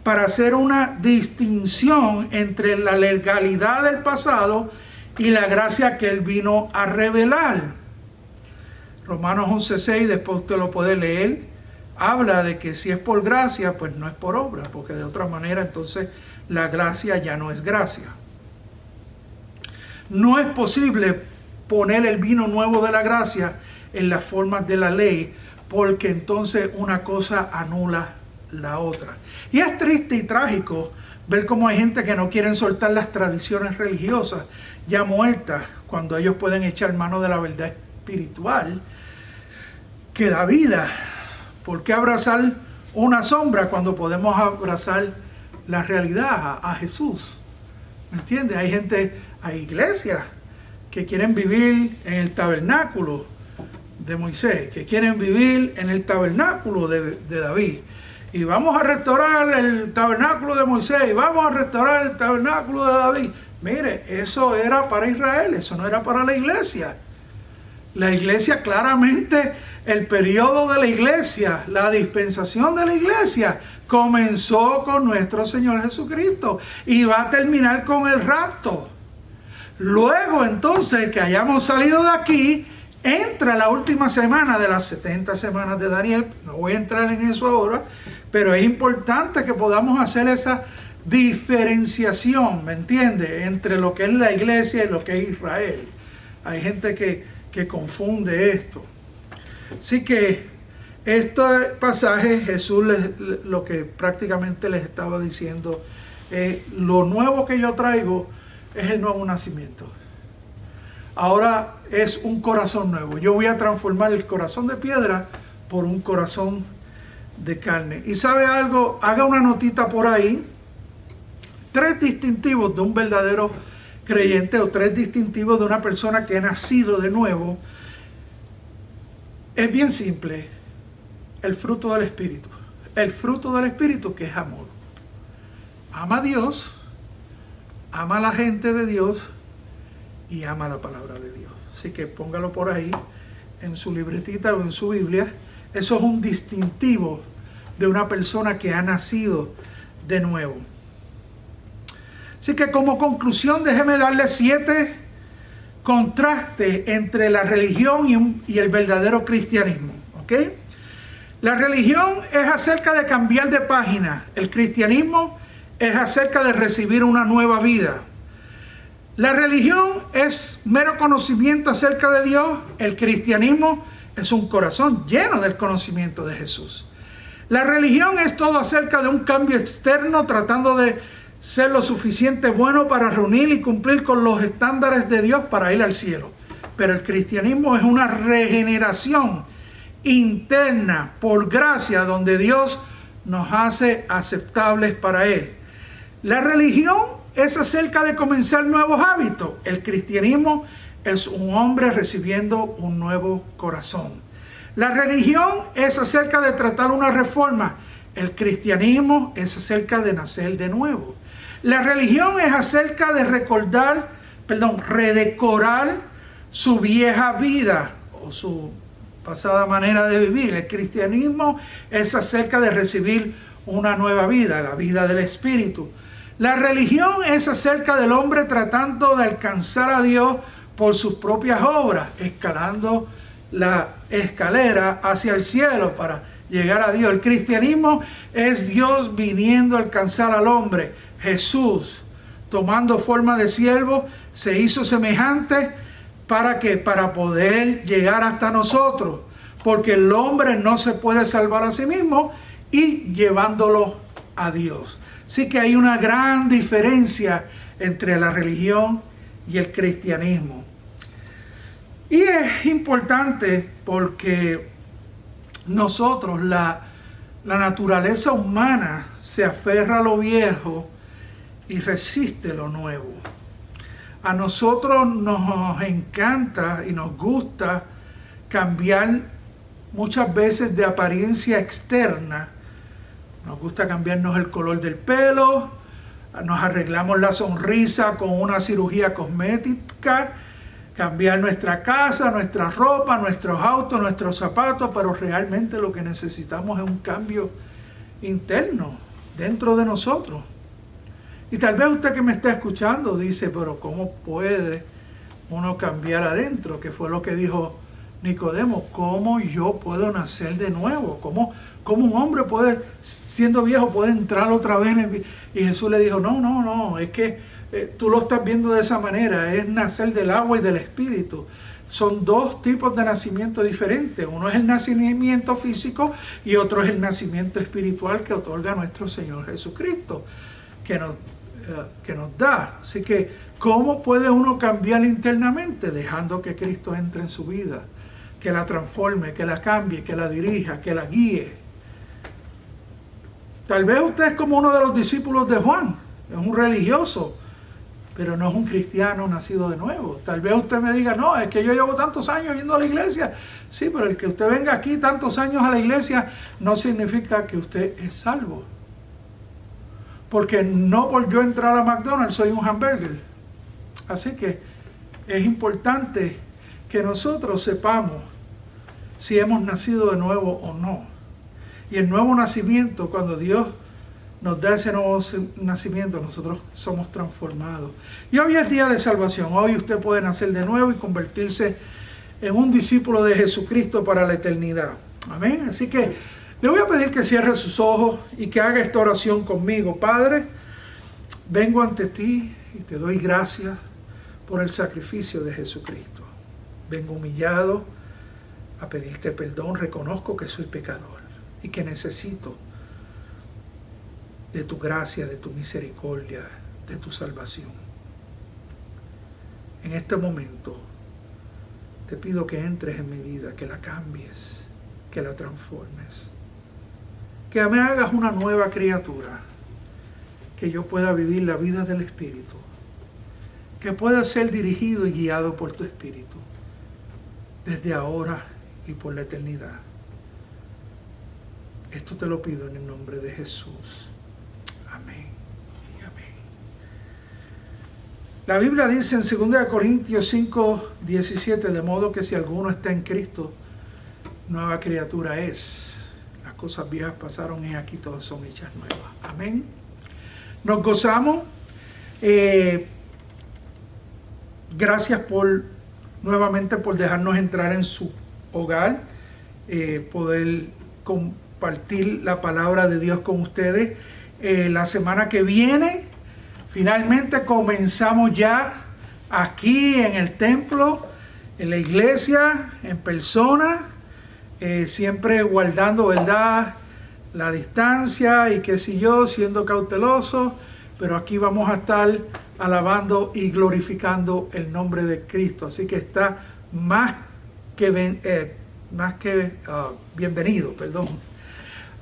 para hacer una distinción entre la legalidad del pasado y la gracia que Él vino a revelar. Romanos 11:6, después usted lo puede leer, habla de que si es por gracia, pues no es por obra, porque de otra manera entonces la gracia ya no es gracia. No es posible poner el vino nuevo de la gracia en las formas de la ley, porque entonces una cosa anula la otra. Y es triste y trágico ver cómo hay gente que no quieren soltar las tradiciones religiosas ya muertas, cuando ellos pueden echar mano de la verdad espiritual que da vida. ¿Por qué abrazar una sombra cuando podemos abrazar la realidad a Jesús? ¿Me entiendes? Hay gente, hay iglesias que quieren vivir en el tabernáculo de Moisés, que quieren vivir en el tabernáculo de David. Y vamos a restaurar el tabernáculo de Moisés, y vamos a restaurar el tabernáculo de David. Mire, eso era para Israel, eso no era para la iglesia. La iglesia claramente, el periodo de la iglesia, la dispensación de la iglesia, comenzó con nuestro Señor Jesucristo y va a terminar con el rapto. Luego entonces que hayamos salido de aquí, entra la última semana de las 70 semanas de Daniel. No voy a entrar en eso ahora, pero es importante que podamos hacer esa diferenciación, ¿me entiende?, entre lo que es la iglesia y lo que es Israel. Hay gente que confunde esto. Así que este pasaje Jesús lo que prácticamente les estaba diciendo lo nuevo que yo traigo es el nuevo nacimiento. Ahora es un corazón nuevo. Yo voy a transformar el corazón de piedra por un corazón de carne. Y ¿sabe algo? Haga una notita por ahí. 3 distintivos de un verdadero creyente, o 3 distintivos de una persona que ha nacido de nuevo. Es bien simple. El fruto del Espíritu. El fruto del Espíritu, que es amor. Ama a Dios, ama a la gente de Dios y ama la palabra de Dios. Así que póngalo por ahí en su libretita o en su Biblia. Eso es un distintivo de una persona que ha nacido de nuevo. Así que como conclusión, déjeme darle 7 contrastes entre la religión y el verdadero cristianismo. ¿Ok? La religión es acerca de cambiar de página. El cristianismo es acerca de recibir una nueva vida. La religión es mero conocimiento acerca de Dios. El cristianismo es un corazón lleno del conocimiento de Jesús. La religión es todo acerca de un cambio externo, tratando de ser lo suficiente bueno para reunir y cumplir con los estándares de Dios para ir al cielo. Pero el cristianismo es una regeneración interna por gracia, donde Dios nos hace aceptables para Él. La religión es acerca de comenzar nuevos hábitos. El cristianismo es un hombre recibiendo un nuevo corazón. La religión es acerca de tratar una reforma. El cristianismo es acerca de nacer de nuevo. La religión es acerca de redecorar su vieja vida o su pasada manera de vivir. El cristianismo es acerca de recibir una nueva vida, la vida del Espíritu. La religión es acerca del hombre tratando de alcanzar a Dios por sus propias obras, escalando la escalera hacia el cielo para llegar a Dios. El cristianismo es Dios viniendo a alcanzar al hombre. Jesús, tomando forma de siervo, se hizo semejante. ¿Para qué? Para poder llegar hasta nosotros. Porque el hombre no se puede salvar a sí mismo, y llevándolo a Dios. Así que hay una gran diferencia entre la religión y el cristianismo. Y es importante porque nosotros, la naturaleza humana se aferra a lo viejo y resiste lo nuevo. A nosotros nos encanta y nos gusta cambiar muchas veces de apariencia externa. Nos gusta cambiarnos el color del pelo, nos arreglamos la sonrisa con una cirugía cosmética, cambiar nuestra casa, nuestra ropa, nuestros autos, nuestros zapatos, pero realmente lo que necesitamos es un cambio interno dentro de nosotros. Y tal vez usted que me está escuchando dice, pero ¿cómo puede uno cambiar adentro? Que fue lo que dijo Nicodemo. ¿Cómo yo puedo nacer de nuevo? ¿Cómo un hombre puede, siendo viejo, puede entrar otra vez y Jesús le dijo, no, es que tú lo estás viendo de esa manera, es nacer del agua y del Espíritu. Son 2 tipos de nacimiento diferentes. Uno es el nacimiento físico y otro es el nacimiento espiritual que otorga nuestro Señor Jesucristo, que nos da. Así que, ¿cómo puede uno cambiar internamente? Dejando que Cristo entre en su vida, que la transforme, que la cambie, que la dirija, que la guíe. Tal vez usted es como uno de los discípulos de Juan, es un religioso, pero no es un cristiano nacido de nuevo. Tal vez usted me diga, no, es que yo llevo tantos años yendo a la iglesia. Sí, pero el que usted venga aquí tantos años a la iglesia no significa que usted es salvo. Porque no por yo entrar a McDonald's soy un hamburger. Así que es importante que nosotros sepamos si hemos nacido de nuevo o no. Y el nuevo nacimiento, cuando Dios nos da ese nuevo nacimiento, nosotros somos transformados. Y hoy es día de salvación. Hoy usted puede nacer de nuevo y convertirse en un discípulo de Jesucristo para la eternidad. Amén. Así que le voy a pedir que cierre sus ojos y que haga esta oración conmigo. Padre, vengo ante ti y te doy gracias por el sacrificio de Jesucristo. Vengo humillado a pedirte perdón. Reconozco que soy pecador y que necesito de tu gracia, de tu misericordia, de tu salvación. En este momento te pido que entres en mi vida, que la cambies, que la transformes, que me hagas una nueva criatura, que yo pueda vivir la vida del Espíritu, que pueda ser dirigido y guiado por tu Espíritu, desde ahora y por la eternidad. Esto te lo pido en el nombre de Jesús. Amén y amén. La Biblia dice en 2 Corintios 5, 17, de modo que si alguno está en Cristo, nueva criatura es. Las cosas viejas pasaron y aquí todas son hechas nuevas. Amén. Nos gozamos. Gracias nuevamente por dejarnos entrar en su hogar, poder compartir la palabra de Dios con ustedes. La semana que viene, finalmente comenzamos ya aquí en el templo, en la iglesia, en persona, siempre guardando, ¿verdad?, la distancia y qué sé yo, siendo cautelosos, pero aquí vamos a estar alabando y glorificando el nombre de Cristo. Así que está más que bienvenido, perdón.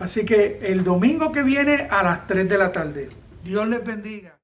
Así que el domingo que viene a las 3 de la tarde. Dios les bendiga.